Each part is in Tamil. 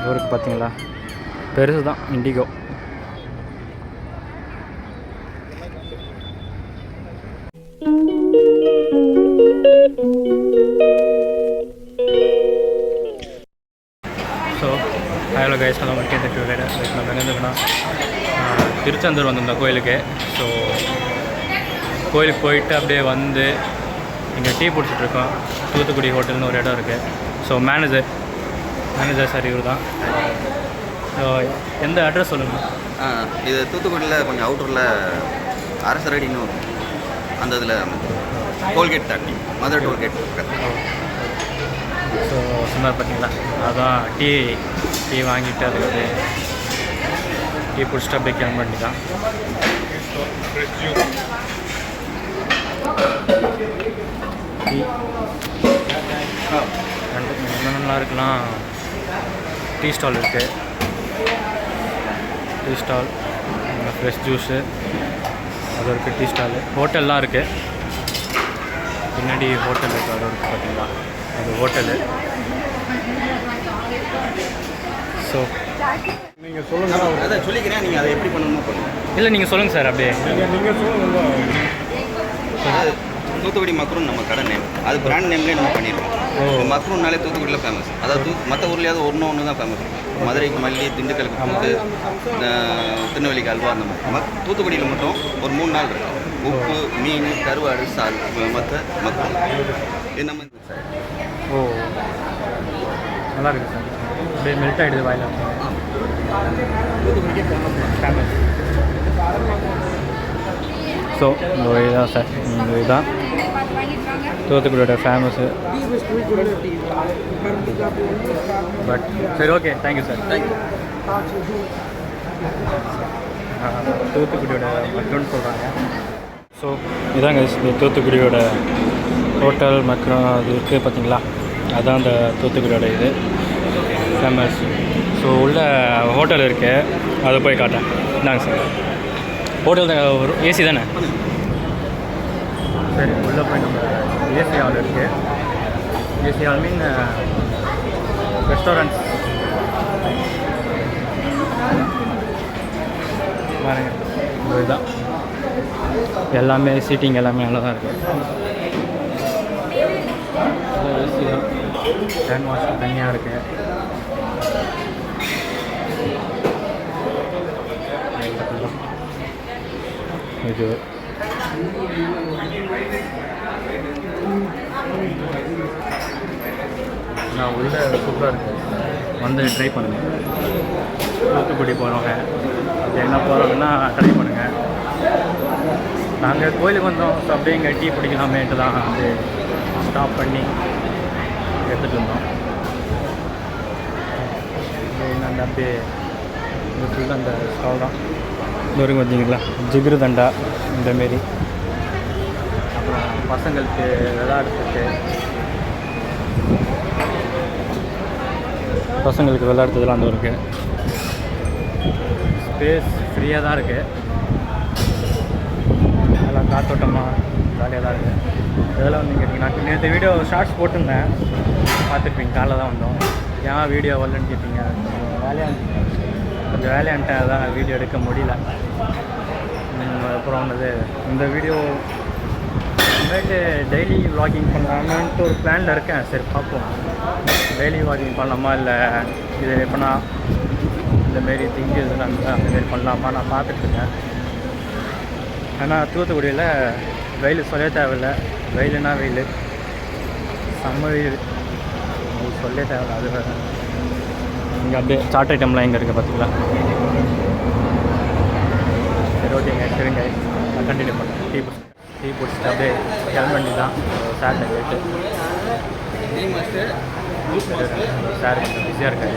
ஊருக்கு பார்த்தீங்களா, பெருசு தான் indigo. So hello guys, hello welcome to video. நம்ம எங்கே இருந்துக்கோன்னா திருச்செந்தூர் வந்திருந்தோம் கோயிலுக்கு. ஸோ கோயிலுக்கு போயிட்டு அப்படியே வந்து இங்கே டீ பிடிச்சிட்ருக்கோம். தூத்துக்குடி ஹோட்டல்னு ஒரு இடம் இருக்குது. ஸோ மேனேஜர் சார் இவர் தான். ஸோ எந்த அட்ரஸ் சொல்லுங்கள்? இது தூத்துக்குடியில் கொஞ்சம் அவுட்டரில் அரசரடின்னு வரும். அந்த இதில் டோல்கேட் தாண்டி மதுரை டோல்கேட். ஸோ சொன்னார் பார்த்தீங்களா, அதான் டீ வாங்கிட்டு அதுக்கு டீ பிடிச்சிட்டு அப்படியே கிளம்ப வேண்டிதான். டீ நல்லா இருக்கலாம். டீ ஸ்டால் இருக்குது. டீ ஸ்டால், ஃப்ரெஷ் ஜூஸு அது இருக்குது. டீ ஸ்டாலு, ஹோட்டல்லாம் இருக்குது. பின்னாடி ஹோட்டல் இருக்குது, அது இருக்குது பார்த்தீங்களா, அது ஹோட்டலு. ஸோ நீங்கள் சொல்லுங்கள். அதை சொல்லிக்கிறேன், நீங்கள் அதை எப்படி பண்ணணுமோ பண்ணுங்கள். இல்லை நீங்கள் சொல்லுங்கள் சார். அப்படியே நீங்கள் சொல்லுங்கள். தூத்துக்குடி மக்ரூன் நம்ம கடை நேம், அது பிராண்ட் நேம்லேயே நம்ம பண்ணிடுவோம். மக்ரூன்னாலே தூத்துக்குடியில் ஃபேமஸ். அதாவது மற்ற ஊர்லேயாவது ஒன்று தான் ஃபேமஸ். மதுரைக்கு மல்லி, திண்டுக்கலுக்கு பூண்டு, திருநெல்வேலிக்கு அல்வா. அந்த மாதிரி தூத்துக்குடியில் மட்டும் ஒரு 3 நாள் இருக்கும். உப்பு, மீன், கருவாடு, சால், மற்ற மக்ரூன் இந்த மாதிரி சார். ஓ நல்லா இருக்குது சார். அப்படியே மெல்ட் ஆகிடுது வாயில். தூத்துக்குடிக்கே ஃபேமஸ். ஸோ இந்த இதுதான் சார், இந்த இதுதான் தூத்துக்குடியோட ஃபேமஸு. பட் சரி, ஓகே, தேங்க்யூ சார். தூத்துக்குடியோட மக்ரோன்னு சொல்கிறாங்க. ஸோ இதாங்க தூத்துக்குடியோட ஹோட்டல் மக்ரோன். அது இருக்குது பார்த்தீங்களா, அதுதான் அந்த தூத்துக்குடியோட இது ஃபேமஸ். ஸோ உள்ள ஹோட்டல் இருக்குது, அதை போய் காட்டேன். இந்தாங்க சார், ஹோட்டல் தான். ஒரு ஏசி தானே? சரி, உள்ளே போய் நம்ம ஏசி ஹால் இருக்குது. ஏசி ஹால் மீன் ரெஸ்டாரண்ட்ஸ் பாருங்க. இதுதான் எல்லாமே சீட்டிங் எல்லாமே நல்லா தான் இருக்குது. ஏசி தான். ஹேண்ட் வாஷ் தனியாக இருக்குது. இது நான் உள்ள சூப்பராக இருக்குது, வந்து ட்ரை பண்ணுங்கள். தூத்துக்குடி போகிறவங்க அது என்ன போகிறோங்கன்னா ட்ரை பண்ணுங்கள். நாங்கள் கோயிலுக்கு வந்தோம். ஸோ அப்படியே இங்கே டீ பிடிக்கலாமேன்ட்டு தான் வந்து ஸ்டாப் பண்ணி எடுத்துகிட்டு இருந்தோம். அந்த அப்படியே இந்த ஃபுல்லாக அந்த ஸ்டால் தான். இது வரைக்கும் பார்த்தீங்களா, ஜிகிரு தண்டா இந்தமாரி. அப்புறம் பசங்களுக்கு விளையாடுறதுலாம் அந்த இருக்குது. ஸ்பேஸ் ஃப்ரீயாக தான் இருக்குது. அதெல்லாம் காத்தோட்டமாக ஜாலியாக தான் இருக்குது. இதெல்லாம் வந்து கேட்டிங்கன்னா, நேற்று வீடியோ ஷார்ட்ஸ் போட்டிருந்தேன், பார்த்துருப்பீங்க. காலைல தான் வந்தோம். ஏன் வீடியோ வரலன்னு கேட்பீங்க. கொஞ்சம் வேலையான்ட்டேன், அதான் வீடியோ எடுக்க முடியல. அப்புறம் வந்து இந்த வீடியோ இனிமேட்டு டெய்லி விளாகிங் பண்ணலாமான்ட்டு ஒரு பிளானில் இருக்கேன். சரி பார்ப்போம், டெய்லி விளாகிங் பண்ணலாமா இல்லை இது எப்போனா இந்தமாரி திங்கு அந்தமாரி பண்ணலாமா நான் பார்த்துட்ருக்கேன். ஆனால் தூத்துக்குடியில் வெயில் சொல்ல தேவையில்லை. வெயிலுன்னா வெயில், செம்ம வெயில், சொல்ல தேவையில்லை. அது வேறு. இங்கே அப்படியே சாட் ஐட்டம்லாம் எங்கே இருக்குது பார்த்தீங்களா? சரி, ஓகேங்க, சரிங்க, நான் கண்டினியூ பண்ணேன். டீ பிடிச்சிட்டு அப்படியே கிளம்ப வேண்டி தான். சார்ட்ட கேட்டு சார் கொஞ்சம் பிஸியாக இருக்காரு.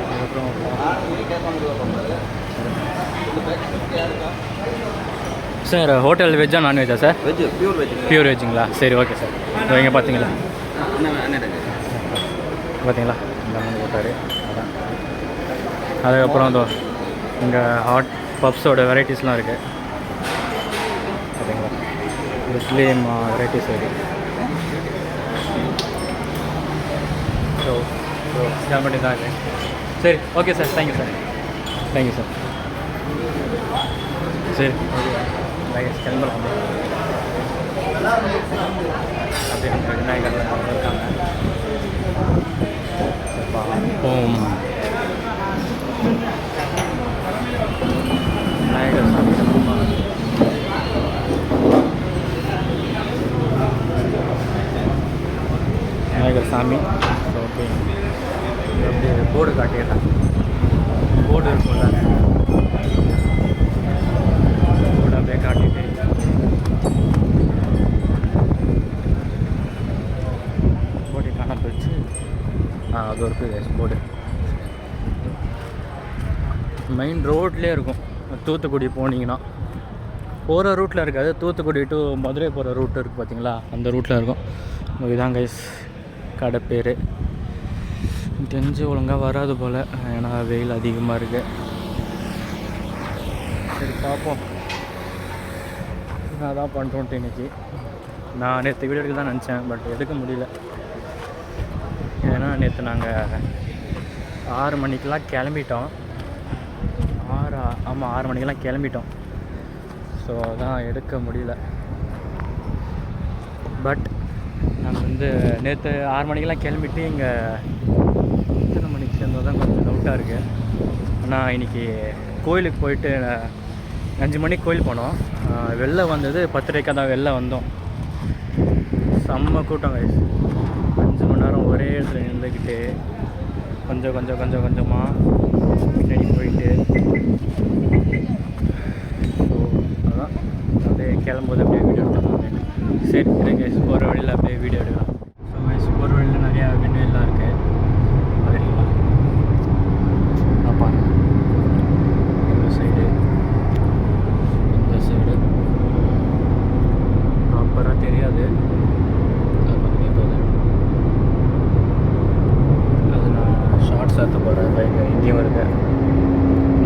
அதுக்கப்புறம் சார் ஹோட்டல் வெஜ்ஜா நான்வெஜ்ஜா சார்? வெஜ், பியூர் வெஜ்ஜுங்களா? சரி, ஓகே சார். இங்கே பார்த்தீங்களா பார்த்தீங்களா இந்த மாதிரி போட்டார். அதான். அதுக்கப்புறம் அதோ இங்கே ஹாட் பப்ஸோட வெரைட்டிஸ்லாம் இருக்குது பார்த்தீங்களா. இதுலேயும் வெரைட்டிஸ் இருக்குது. ஸோ ஸோ கிளம்பிட்டு தான் இருக்கேன். சரி okay sir, thank you sir, thank you sir. சரி ஓகே கிளம்பலாம். அப்படியே நம்ம விநாயகர் இருக்காங்க. பார்ப்போம். விநாயகர் சாமி விநாயகர் சாமி. ஓகே அப்படியே போர்டு காட்டிடுறேன். போர்டு இருக்கும்ல, போர்டு அப்படியே காட்டிட்டு போர்டு காண போயிடுச்சு. அது இருக்குது போர்டு. மெயின் ரோட்லேயே இருக்கும். தூத்துக்குடி போனீங்கன்னா போகிற ரூட்டில் இருக்காது. தூத்துக்குடி டு மதுரை போகிற ரூட் இருக்குது பார்த்தீங்களா, அந்த ரூட்டில் இருக்கும். இதுதான் கைஸ் கடை பேர். தெரிஞ்சு ஒழுங்காக வராது போல், ஏன்னா வெயில் அதிகமாக இருக்குது. சரி பார்ப்போம். நான் தான் பண்ணுறோன்ட்டு இன்றைக்கி. நான் நேற்று வீடியோ எடுக்க தான் நினச்சேன், பட் எடுக்க முடியல. ஏன்னா நேற்று நாங்கள் 6 மணிக்கெலாம் கிளம்பிட்டோம். 6 மணிக்கெல்லாம் கிளம்பிட்டோம். ஸோ அதான் எடுக்க முடியல. பட் நாங்கள் வந்து நேற்று 6 மணிக்கெல்லாம் கிளம்பிட்டு இங்கே எத்தனை மணிக்கு சேர்ந்தது தான் கொஞ்சம் டவுட்டாக இருக்குது. ஆனால் இன்றைக்கி கோயிலுக்கு போயிட்டு 5 மணிக்கு கோயில் போனோம். வெளில வந்தது 10:30 தான் வெளில வந்தோம். செம்ம கூட்டம் கைஸ். 5 மணி நேரம் ஒரே இடத்துல நின்றுக்கிட்டு கொஞ்சமாக பின்னாடி போயிட்டு, ஸோ அதான் அப்படியே கிளம்பும்போது அப்படியே வீடியோ எடுக்கலாம். சரி இருங்க, போகிற வழியில் அப்படியே வீடியோ எடுக்கலாம். ஸோ கைஸ் போகிற வழியில் நிறையா விண்வெளிலாம் இருக்குது. அதுலாம் பார்ப்பாங்க. இந்த சைடு ப்ராப்பராக தெரியாது. அது நான் ஷார்ட்ஸ் எடுத்து போகிறேன். பைக் இங்கேயும் இருக்கு,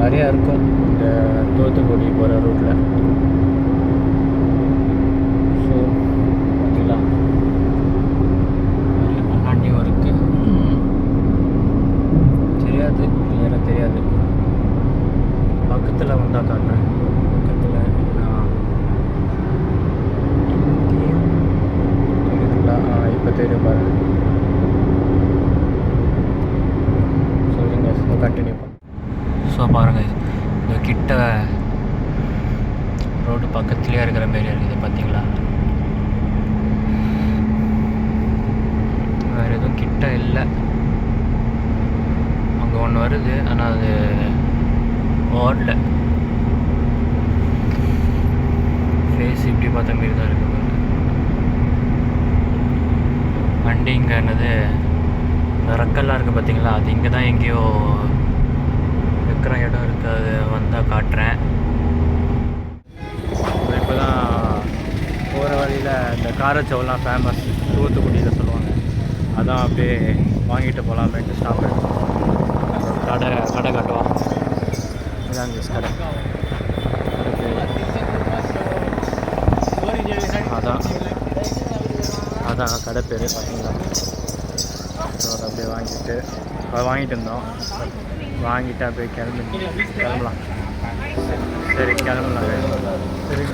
நிறையா இருக்கும் இந்த தூத்துக்குடி போகிற ரூட்டில். ஸோ பார்த்தீங்களா, நிறைய அண்ணாண்டியும் இருக்குது. தெரியாது, கிளியராக தெரியாது. பக்கத்தில் வந்தால் காட்டுறேன். பக்கத்தில் இருக்குங்களா? இப்போ தெரியும் பாருங்க. சொல்லுங்க, கண்டினியூ பண்ண. ஸோ பாருங்கள், இந்த கிட்ட ரோடு பக்கத்துலேயே இருக்கிற மாரி இருக்குது பார்த்தீங்களா. வேறு எதுவும் கிட்ட இல்லை. அங்கே ஒன்று வருது, ஆனால் அது ஓடல. ஃபேஸ் இப்படி பார்த்த மாரி தான் இருக்குது. வண்டி இங்கே என்னது ரெக்கெல்லாம் இருக்குது பார்த்தீங்களா, அது இங்கே தான் எங்கேயோ இருக்கிற இடம் இருக்குது. அது வந்தால் காட்டுறேன். இப்போ தான் போகிற வழியில் இந்த காரச்சவுலாம் ஃபேமஸ், தூத்துக்குடியில் சொல்லுவாங்க. அதான் அப்படியே வாங்கிட்டு போகலாமேட்டு ஸ்டாப் எடுத்தோம். கடை காட்டுவோம். இதான் கடை. அதான் கடை பேர் பார்த்தீங்களா. ஸோ அதை அப்படியே வாங்கிட்டு இருந்தோம். வாங்கிட்டு அப்படியே கிளம்பலாம். சரி கிளம்பலாம். சரி.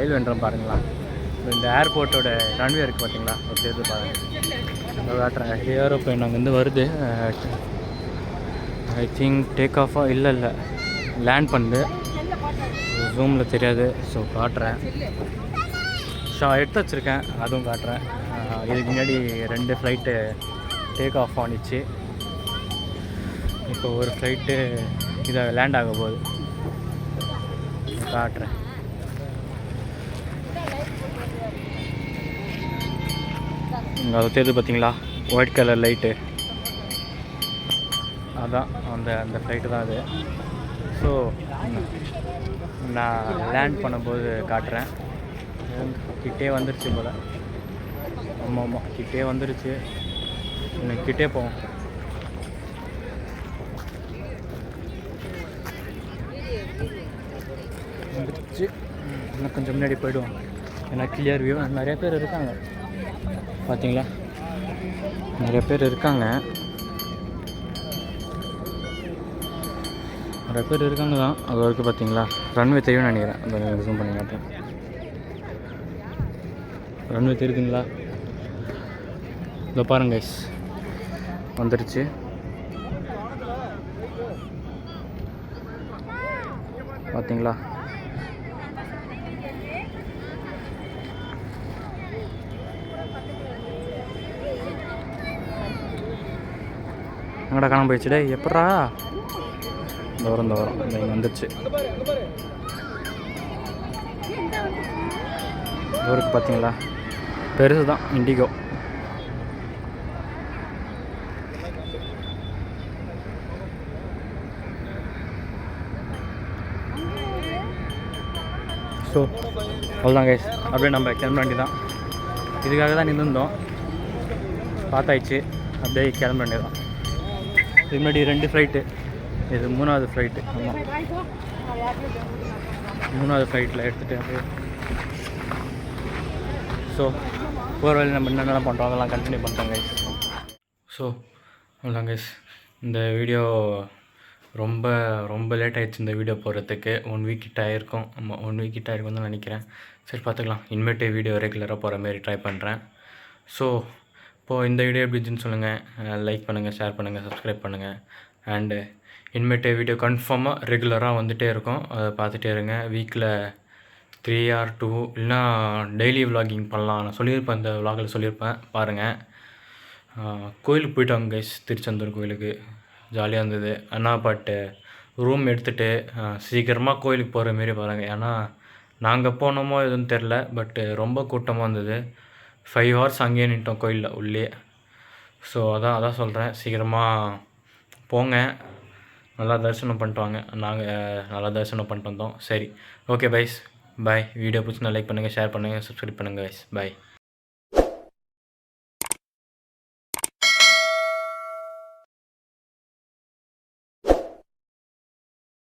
லைவ் என்றோம் பாருங்களா. இந்த ஏர்போர்ட்டோட ரன்வே இருக்குது பார்த்தீங்களா, ஒரு சேர்த்து பாருங்கள். காட்டுறேன். ஏரோப்ளைன் அங்கேருந்து வருது. ஐ திங்க் டேக் ஆஃபாக இல்லை லேண்ட் பண்ணுது. ஜூமில் தெரியாது. ஸோ காட்டுறேன். எடுத்து வச்சுருக்கேன், அதுவும் காட்டுறேன். இதுக்கு முன்னாடி 2 ஃப்ளைட்டு டேக் ஆஃப் ஆனிச்சு. இப்போ ஒரு ஃப்ளைட்டு இதை லேண்ட் ஆக போகுது. காட்டுறேன். இங்கே அதை தெரியுது பார்த்தீங்களா, ஒயிட் கலர் லைட்டு, அதான் அந்த ஃப்ளைட்டு தான் அது. ஸோ நான் லேண்ட் பண்ணும்போது காட்டுறேன். கிட்டே வந்துருச்சு போல். ஆமாம் கிட்டே வந்துருச்சு. இன்னும் கிட்டே போவோம். வந்துருச்சு. இன்னும் கொஞ்சம் முன்னாடி போய்டுவோம். ஏன்னா கிளியர் வியூ. நிறைய பேர் இருக்காங்க பார்த்தீங்களா, நிறைய பேர் இருக்காங்க தான். அது வரைக்கும் பார்த்தீங்களா ரன்வே தெரியும்னு நினைக்கிறேன். அந்த ஜூம் பண்ணி காட்டுறேன். ரன்வே தெரியுதுங்களா, இதோ பாருங்க கைஸ், வந்துருச்சு. பார்த்தீங்களா, எங்கடா காணாம போயிடுச்சு. டே எப்படா இந்த வரும் இந்த இங்கே வந்துடுச்சு. ஊருக்கு பார்த்தீங்களா, பெருசு தான் இண்டிகோ. ஸோ அவ்வளோதான் கைஸ், அப்படியே நம்ம கிளம்ப வேண்டி தான். இதுக்காக தான் நின்றுந்தோம், பார்த்தாயிடுச்சு. அப்படியே கிளம்ப வேண்டியதான். இதுக்கு முன்னாடி 2 ஃப்ளைட்டு, இது 3வது ஃப்ளைட்டு. ஆமாம், 3வது ஃப்ளைட்டில் எடுத்துகிட்டு அப்படியே. ஸோ ஒரு வேலை நம்ம என்னென்னலாம் பண்ணுறோம் அதெல்லாம் கண்டினியூ பண்ணுறோம் கைஸ். ஸோ அவ்வளோதான் கைஸ், இந்த வீடியோ ரொம்ப லேட் ஆகிடுச்சு. இந்த வீடியோ போடுறதுக்கு 1 வீக் கிட்ட ஆகிருக்கும். ஆமாம், 1 வீக் கிட்ட ஆகிருக்கும் தான் நினைக்கிறேன். சரி பார்த்துக்கலாம். இனிமேட்டு வீடியோ ரெகுலராக போகிற மாரி ட்ரை பண்ணுறேன். ஸோ இப்போது இந்த வீடியோ எப்படி இருந்துச்சுன்னு சொல்லுங்கள். லைக் பண்ணுங்கள், ஷேர் பண்ணுங்கள், சப்ஸ்கிரைப் பண்ணுங்கள். அண்டு இனிமேட்டு வீடியோ கன்ஃபார்மாக ரெகுலராக வந்துகிட்டே இருக்கும். அதை பார்த்துட்டே இருங்க. வீக்கில் 3 or 2 இல்லைனா டெய்லி விலாகிங் பண்ணலாம். நான் சொல்லியிருப்பேன், இந்த விலாகில் சொல்லியிருப்பேன், பாருங்கள். கோயிலுக்கு போயிட்டாங்க கைஸ், திருச்செந்தூர் கோயிலுக்கு. ஜாலியாக இருந்தது. ஆனால் பட்டு ரூம் எடுத்துகிட்டு சீக்கிரமாக கோயிலுக்கு போகிற மாரி பாருங்கள். ஏன்னா நாங்கள் போனோமோ எதுவும் தெரில, பட்டு ரொம்ப கூட்டமாக இருந்தது. 5 hours அங்கேயே நின்ட்டோம் கோயிலில் உள்ளே. ஸோ அதான் சொல்கிறேன், சீக்கிரமாக போங்க, நல்லா தரிசனம் பண்ணிட்டு வாங்க. நாங்கள் நல்லா தரிசனம் பண்ணிட்டு வந்தோம். சரி, ஓகே பைஸ், பாய். வீடியோ பிடிச்சினா லைக் பண்ணுங்கள், ஷேர் பண்ணுங்கள், சப்ஸ்கிரைப் பண்ணுங்கள் கைஸ். பாய்.